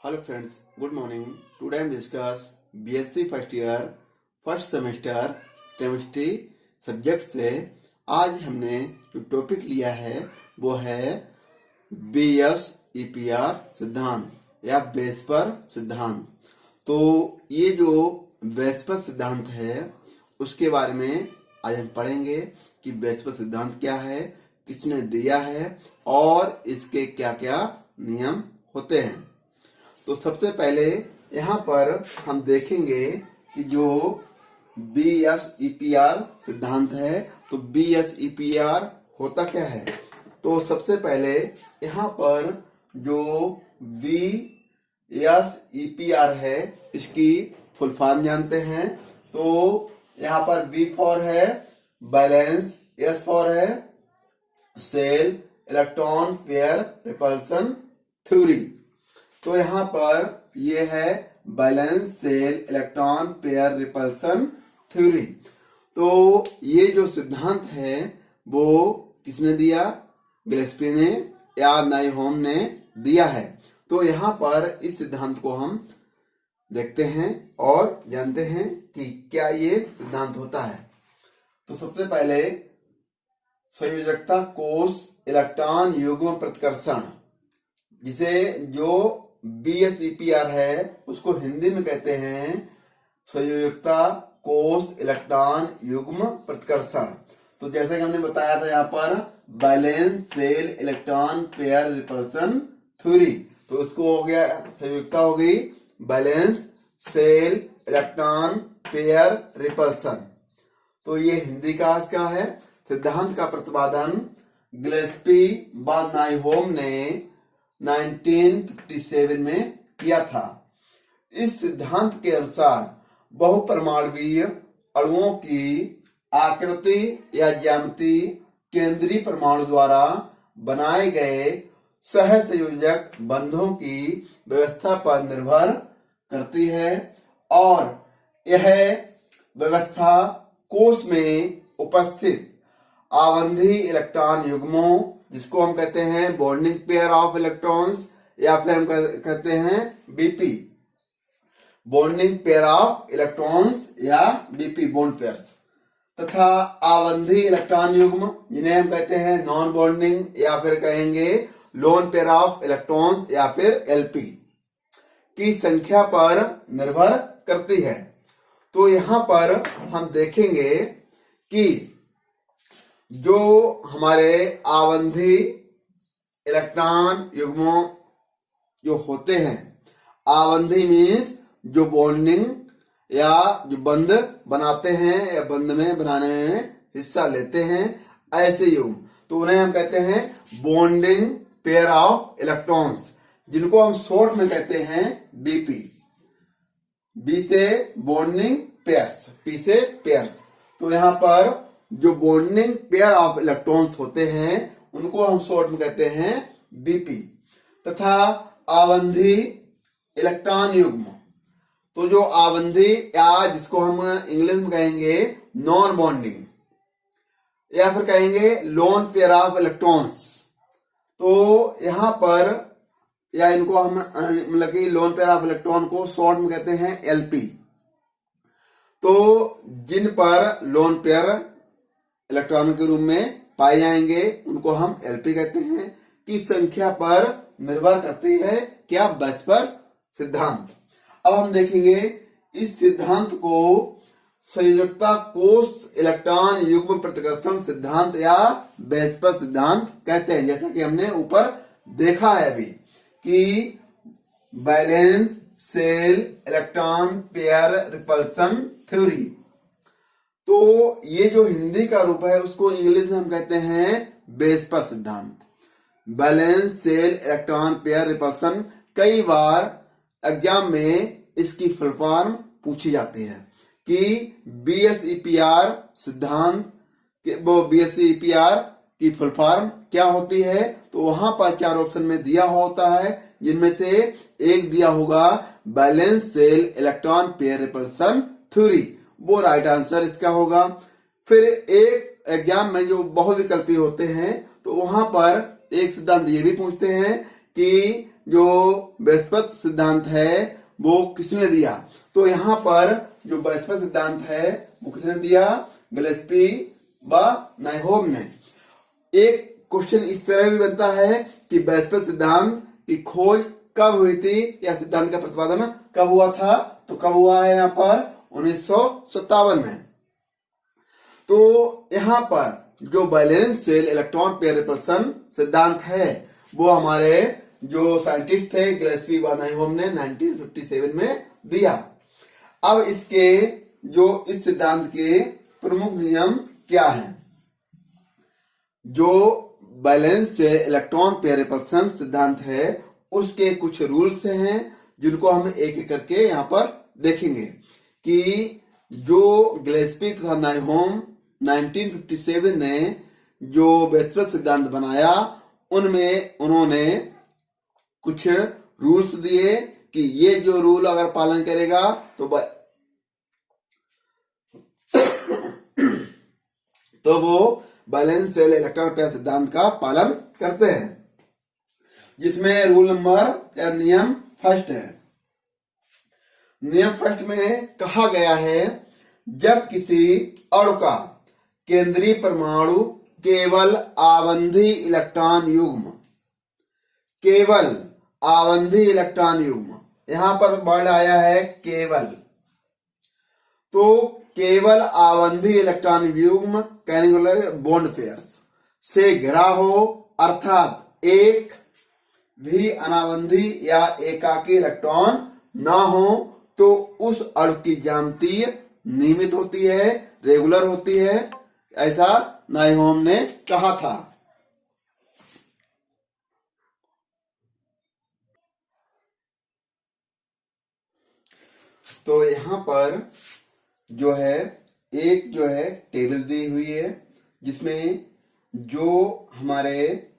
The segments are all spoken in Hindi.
Hello friends, good morning. Today I am discuss BSc first year first semester chemistry subject से आज हमने जो टॉपिक लिया है वो है BSEPR सिद्धांत या बेस्पर सिद्धांत। तो ये जो बेस्पर सिद्धांत है उसके बारे में आज हम पढ़ेंगे कि बेस्पर सिद्धांत क्या है, किसने दिया है और इसके क्या क्या नियम होते हैं। तो सबसे पहले यहाँ पर हम देखेंगे कि जो BSEPR सिद्धांत है तो BSEPR होता क्या है। तो सबसे पहले यहाँ पर जो BSEPR है इसकी फुल फॉर्म जानते हैं। तो यहाँ पर B फॉर है बैलेंस, S फॉर है cell electron pair repulsion theory. तो यहाँ पर ये है balance cell electron pair repulsion theory. तो ये जो सिद्धांत है वो किसने दिया, गिलेस्पी ने या नाइहोम ने दिया है। तो यहाँ पर इस सिद्धांत को हम देखते हैं और जानते हैं कि क्या ये सिद्धांत होता है। तो सबसे पहले संयोजकता कोष इलेक्ट्रॉन युग्म प्रतिकर्षण, जिसे जो BSEPR है उसको हिंदी में कहते हैं संयोजकता कोष इलेक्ट्रॉन युग्म प्रतिकर्षण। तो जैसे कि हमने बताया था यहाँ पर balance cell electron pair repulsion theory, तो उसको हो गया संयोजकता हो गई balance cell electron pair repulsion. तो ये हिंदी का इसका है। सिद्धांत का प्रतिपादन गिलेस्पी व नाइहोम ने 1957 में किया था। इस सिद्धांत के अनुसार बहुपरमाणुवीय अणुओं की आकृति या ज्यामिति केंद्रीय परमाणु द्वारा बनाए गए सहसंयोजक बंधों की व्यवस्था पर निर्भर करती है और यह व्यवस्था कोष में उपस्थित आवंधी इलेक्ट्रॉन युग्मों, जिसको हम कहते हैं बॉन्डिंग पेयर ऑफ इलेक्ट्रॉन्स या फिर हम कहते हैं BP bonding pair of electrons या BP बॉन्ड पेयर्स, तथा आवंधी इलेक्ट्रॉन युग्म जिन्हें हम कहते हैं नॉन बॉन्डिंग या फिर कहेंगे लोन पेयर ऑफ इलेक्ट्रॉन्स या फिर LP की संख्या पर निर्भर करती है। तो यहाँ पर हम देखेंगे कि जो हमारे आवंधी इलेक्ट्रॉन युग्मों जो होते हैं, आवंधी मीन्स जो बॉन्डिंग या जो बंध बनाते हैं या बंध में बनाने में हिस्सा लेते हैं ऐसे युग्म, तो उन्हें हम कहते हैं बॉन्डिंग पेयर ऑफ इलेक्ट्रॉन्स, जिनको हम शॉर्ट में कहते हैं BP। B से बॉन्डिंग पेयर्स, P से पेयर्स। तो यहाँ पर जो बॉन्डिंग पेयर ऑफ इलेक्ट्रॉन्स होते हैं उनको हम शॉर्ट में कहते हैं BP, तथा आवंधी इलेक्ट्रॉन युग्म, तो जो आवंधी या जिसको हम इंग्लिश में कहेंगे नॉन बॉन्डिंग या फिर कहेंगे लोन पेयर ऑफ इलेक्ट्रॉन्स, तो यहाँ पर या इनको हम मतलब कि लोन पेयर ऑफ इलेक्ट्रॉन को शॉर्ट में कहते हैं LP। तो जिन पर लोन पेयर इलेक्ट्रॉन के रूप में पाए जाएंगे उनको हम LP कहते हैं, की संख्या पर निर्भर करती है क्या, बेस्पर सिद्धांत। अब हम देखेंगे इस सिद्धांत को संयोजकता कोष इलेक्ट्रॉन युग्म प्रतिकर्षण सिद्धांत या बेस्पर सिद्धांत कहते हैं। जैसा कि हमने ऊपर देखा है अभी कि balance cell electron pair repulsion theory, तो ये जो हिंदी का रूप है उसको इंग्लिश में हम कहते हैं बेस्पर सिद्धांत, balance cell electron pair repulsion. कई बार एग्जाम में इसकी फुल फॉर्म पूछी जाती है कि BSEPR सिद्धांत, वो BSEPR की फुल फॉर्म क्या होती है। तो वहां पर 4 ऑप्शन में दिया होता है, जिनमें से एक दिया होगा balance cell electron pair repulsion theory, वो राइट आंसर इसका होगा। फिर एक एग्जाम में जो बहुविकल्पी होते हैं तो वहां पर एक सिद्धांत ये भी पूछते हैं कि जो वैस्पत सिद्धांत है वो किसने दिया। तो यहाँ पर जो वैस्पत सिद्धांत है वो किसने दिया, गिलेस्पी व नाइहोम ने। एक क्वेश्चन इस तरह भी बनता है कि वैस्पत सिद्धांत की खोज कब हुई थी या सिद्धांत का प्रतिपादन कब हुआ था, तो कब हुआ है यहाँ पर 1957 में। तो यहाँ पर जो balance cell electron pair repulsion सिद्धांत है वो हमारे जो साइंटिस्ट थे गिलेस्पी व नाइहोम ने 1957 में दिया। अब इसके जो इस सिद्धांत के प्रमुख नियम क्या हैं। जो बैलेंस से इलेक्ट्रॉन पेयर रिपल्सन सिद्धांत है उसके कुछ रूल्स हैं जिनको हम एक एक करके यहाँ पर देखेंगे कि जो गिलेस्पी तथा नाइहोम 1957 ने जो वैस्पत सिद्धांत बनाया उनमें उन्होंने कुछ रूल्स दिए कि ये जो रूल अगर पालन करेगा तो वो बैलेंस सेल इलेक्ट्रॉन पेयर सिद्धांत का पालन करते हैं, जिसमें रूल नंबर या नियम फर्स्ट है। नियम फर्स्ट में कहा गया है जब किसी अणु का केंद्रीय परमाणु केवल आवंधी इलेक्ट्रॉन युग्म, केवल आवंधी इलेक्ट्रॉन युग्म, यहां पर वर्ड आया है केवल, तो केवल आवंधी इलेक्ट्रॉन युग्म कहने को लगे बॉन्ड पेयर्स से घिरा हो, अर्थात एक भी अनावंधी या एकाकी इलेक्ट्रॉन ना हो, तो उस अणु की ज्यामिति नियमित होती है, रेगुलर होती है, ऐसा नाइहोम ने कहा था। तो यहाँ पर जो है एक जो है टेबल दी हुई है जिसमें जो हमारे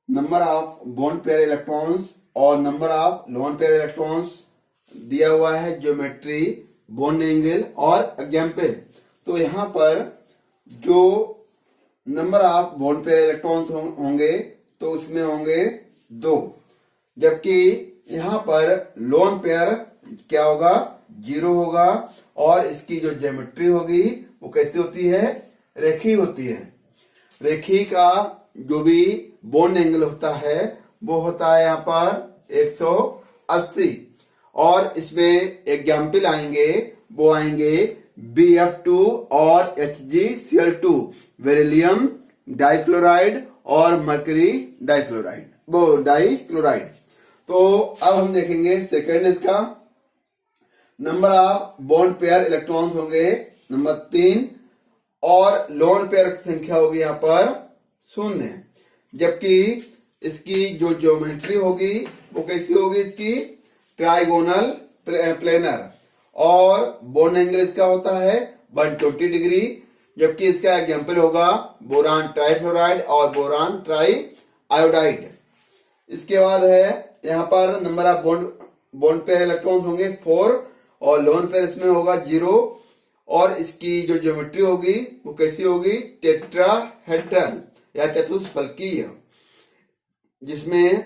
number of bond pair electrons और number of lone pair electrons दिया हुआ है, ज्योमेट्री, बॉन्ड एंगल और एग्जाम्पल। तो यहाँ पर जो number of bond pair electrons होंगे तो उसमें होंगे 2, जबकि यहाँ पर लोन पेयर क्या होगा, 0 होगा, और इसकी जो ज्योमेट्री होगी वो कैसी होती है, रेखी होती है। रेखी का जो भी बॉन्ड एंगल होता है वो होता है यहाँ पर 180, और इसमें एग्जाम्पल आएंगे वो आएंगे BF2 और HgCl2, बेरिलियम डाइक्लोराइड और मरकरी डाइक्लोराइड, वो डाइक्लोराइड। तो अब हम देखेंगे सेकेंड इसका number of bond pair electrons होंगे नंबर 3, और लोन पेयर की संख्या होगी यहाँ पर 0, जबकि इसकी जो ज्योमेट्री होगी वो कैसी होगी, इसकी ट्राइगोनल प्लेनर, और बॉन्ड एंगल इसका होता है 120 डिग्री, जबकि इसका एग्जाम्पल होगा बोरान ट्राइफ्लोराइड और बोरान ट्राई आयोडाइड। इसके बाद है यहाँ पर number of bond pair electrons होंगे 4, और लोन पेयर इसमें होगा 0, और इसकी जो ज्योमेट्री होगी वो कैसी होगी, टेट्राहेड्रल या चतुष्फलकीय, जिसमें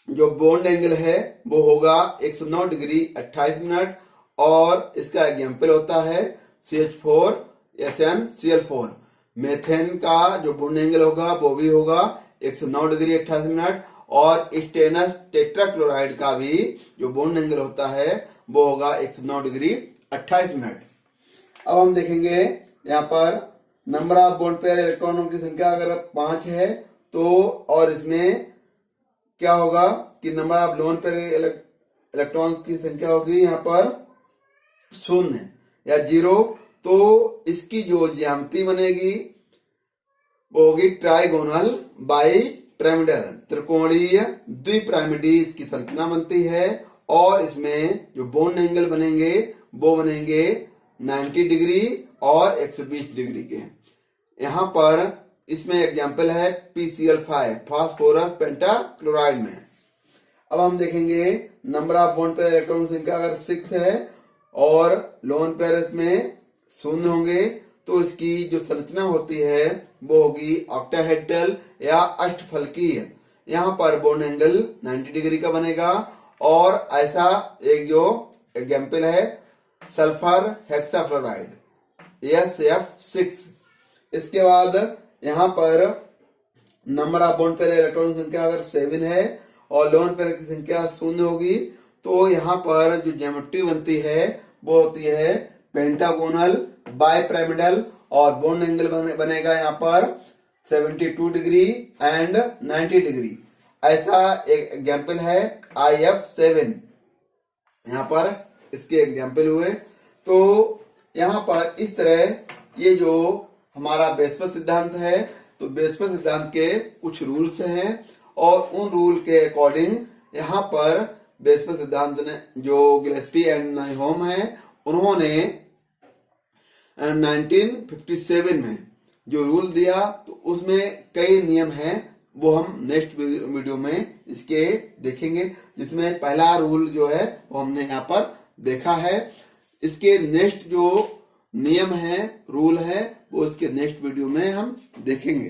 जो बॉन्ड एंगल है वो होगा 109 डिग्री 28 मिनट, और इसका एग्जाम्पल होता है CH4SnCl4। मेथेन का जो बॉन्ड एंगल होगा वो भी होगा 109 डिग्री 28 मिनट, और स्टेनस टेट्राक्लोराइड का भी जो बॉन्ड एंगल होता है वो होगा 109 डिग्री 28 मिनट। अब हम देखेंगे यहाँ पर नंबर ऑफ बॉन्ड पेयर इलेक्ट्रॉनों की संख्या अगर 5 है तो, और इसमें क्या होगा कि number of lone pair electrons की संख्या होगी यहाँ पर 0 या 0, तो इसकी जो ज्यामिति बनेगी वो होगी ट्राइगोनल बाई पिरामिडल, त्रिकोणीय द्विपिरामिडी इसकी संरचना बनती है, और इसमें जो बॉन्ड एंगल बनेंगे वो बनेंगे 90 डिग्री और 120 डिग्री के। यहाँ पर इसमें एग्जाम्पल है PCl5 फास्फोरस पेंटाक्लोराइड में। अब हम देखेंगे number of bond pair electron संख्या अगर 6 है और लोन पेयर इसमें 0 होंगे तो इसकी जो संरचना होती है वो होगी ऑक्टाहेड्रल या अष्टफलकीय, यहाँ पर बॉन्ड एंगल 90 डिग्री का बनेगा। और ऐसा एक जो एग्जाम्पल है सल्फर हेक्साफ्लोराइड SF6। इसके बाद यहाँ पर number of bond pair electron की संख्या अगर 7 है और लोन पेयर की संख्या 0 होगी तो यहाँ पर जो ज्योमेट्री बनती है वो होती है पेंटागोनल बाइपिरामिडल और बॉन्ड एंगल बनेगा यहाँ पर 72 डिग्री एंड 90 डिग्री। ऐसा एक एग्जाम्पल है IF7। यहाँ पर इसके एग्जाम्पल हुए। तो यहाँ पर इस तरह ये जो हमारा बेसफल सिद्धांत है तो बेसफल सिद्धांत के कुछ रूल्स हैं और उन रूल के अकॉर्डिंग यहाँ पर बेसफल सिद्धांत ने जो गिलेस्पी एंड नाइहोम है उन्होंने 1957 में जो रूल दिया तो उसमें कई नियम हैं वो हम नेक्स्ट वीडियो में इसके देखेंगे, जिसमें पहला रूल जो है वो हमने यहाँ पर देखा है। इसके नेक्स्ट जो नियम है रूल है वो इसके नेक्स्ट वीडियो में हम देखेंगे।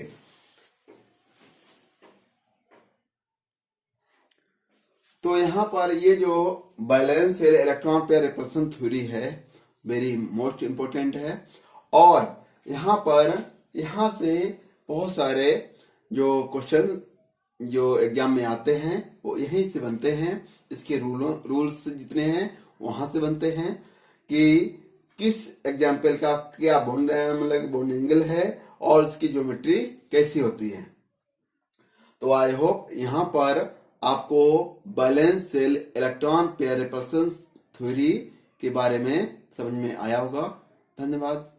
तो यहाँ पर ये जो balance electron pair repulsion theory है वेरी मोस्ट इम्पोर्टेंट है। और यहाँ पर यहाँ से बहुत सारे जो क्वेश्चन जो एग्जाम में आते हैं वो यहीं से बनते हैं। इसके रूल्स जितने हैं वहां से बनते हैं कि किस एग्जाम्पल का क्या बॉन्ड मतलब बॉन्ड एंगल है और उसकी ज्योमेट्री कैसी होती है। तो आई होप यहाँ पर आपको balance cell electron pair repulsion theory के बारे में समझ में आया होगा। धन्यवाद।